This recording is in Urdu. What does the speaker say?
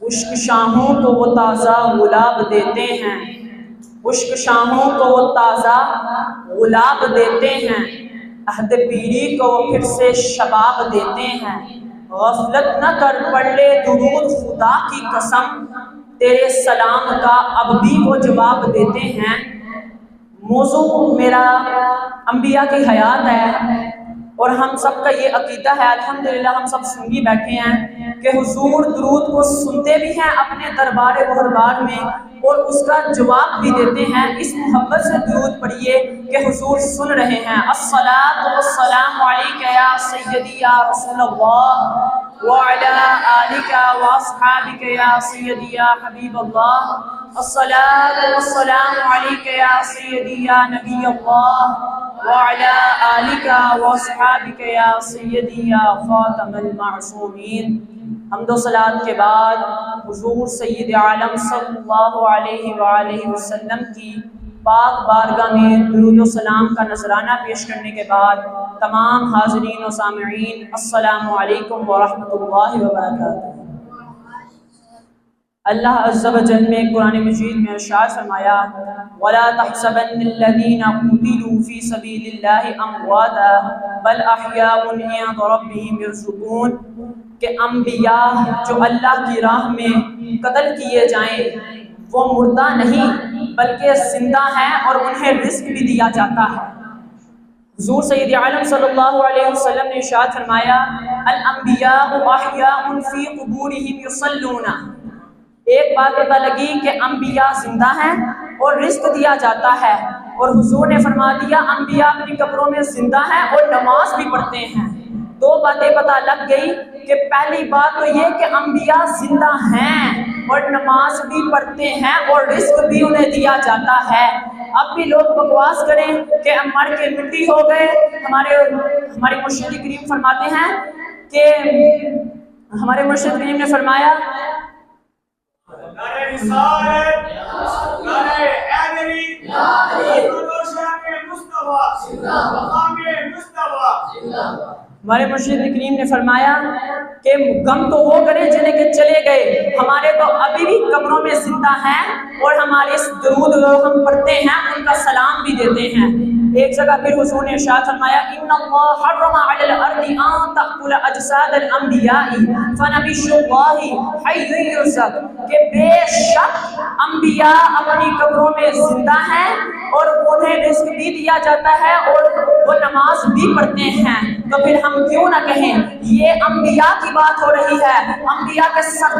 عشق شاہوں کو وہ تازہ گلاب دیتے ہیں، عشق شاہوں کو وہ تازہ گلاب دیتے ہیں، عہد پیری کو وہ پھر سے شباب دیتے ہیں۔ غفلت نہ کر پڑھ لے درود خدا کی قسم، تیرے سلام کا اب بھی وہ جواب دیتے ہیں۔ موضوع میرا انبیاء کی حیات ہے، اور ہم سب کا یہ عقیدہ ہے، الحمدللہ ہم سب سنگی بیٹھے ہیں کہ حضور درود کو سنتے بھی ہیں اپنے دربار بہربار میں، اور اس کا جواب بھی دیتے ہیں۔ اس محبت سے درود پڑھیے کہ حضور سن رہے ہیں۔ الصلاۃ والسلام علیک یا سیدی یا رسول اللہ وعلی آلک واصحابک یا سیدی یا حبیب اللہ، الصلاۃ والسلام علیک یا سیدی یا نبی اللہ وعلی آلک واصحابک یا سیدی یا خاتم المعصومین۔ حمد و صلات کے بعد حضور سید عالم صلی اللہ علیہ وآلہ وسلم کی پاک بارگاہ میں درود و سلام کا نذرانہ پیش کرنے کے بعد تمام حاضرین و سامعین السلام علیکم ورحمۃ اللہ وبرکاتہ۔ اللہ عز و جل نے قرآن مجید میں ارشاد فرمایا وَلَا تَحْسَبَنَّ الَّذِينَ قُتِلُوا فِي سَبِيلِ اللَّهِ أَمْوَاتًا بَلْ أَحْيَاءٌ عِندَ رَبِّهِمْ يُرْزُقُونَ، کہ انبیاء جو اللہ کی راہ میں قتل کیے جائیں وہ مردہ نہیں بلکہ زندہ ہیں، اور انہیں رزق بھی دیا جاتا ہے۔ حضور سید عالم صلی اللہ علیہ وسلم نے ارشاد فرمایا الانبیاء احیاء فی قبورہم یصلون، ایک بات پتہ لگی کہ انبیاء زندہ ہیں اور رزق دیا جاتا ہے، اور حضور نے فرما دیا انبیاء اپنی قبروں میں زندہ ہیں اور نماز بھی پڑھتے ہیں۔ دو باتیں پتہ لگ گئی کہ پہلی بات تو یہ کہ انبیاء زندہ ہیں اور نماز بھی پڑھتے ہیں اور رزق بھی انہیں دیا جاتا ہے۔ اب بھی لوگ بکواس کریں کہ مر کے مٹی ہو گئے، ہمارے مرشد کریم فرماتے ہیں کہ ہمارے مرشد کریم نے فرمایا ہمارے مرشد کریم نے فرمایا کہ غم تو وہ کریں جنہیں کہ چلے گئے، ہمارے تو ابھی بھی قبروں میں زندہ ہیں اور ہمارے اس درود ہم پڑھتے ہیں ان کا سلام بھی دیتے ہیں۔ ایک جگہ پھر حضور نے ارشاد فرمایا ان اللہ حرم علی الارض ان تأکل اجساد الانبیاء فنبی اللہ حی یرزق، کہ بے شک انبیاء اپنی قبروں میں زندہ ہیں اور انہیں رزق بھی دیا جاتا ہے اور وہ نماز بھی پڑھتے ہیں۔ تو پھر ہم کیوں نہ کہیں یہ انبیاء کی بات ہو رہی ہے، انبیاء کے سر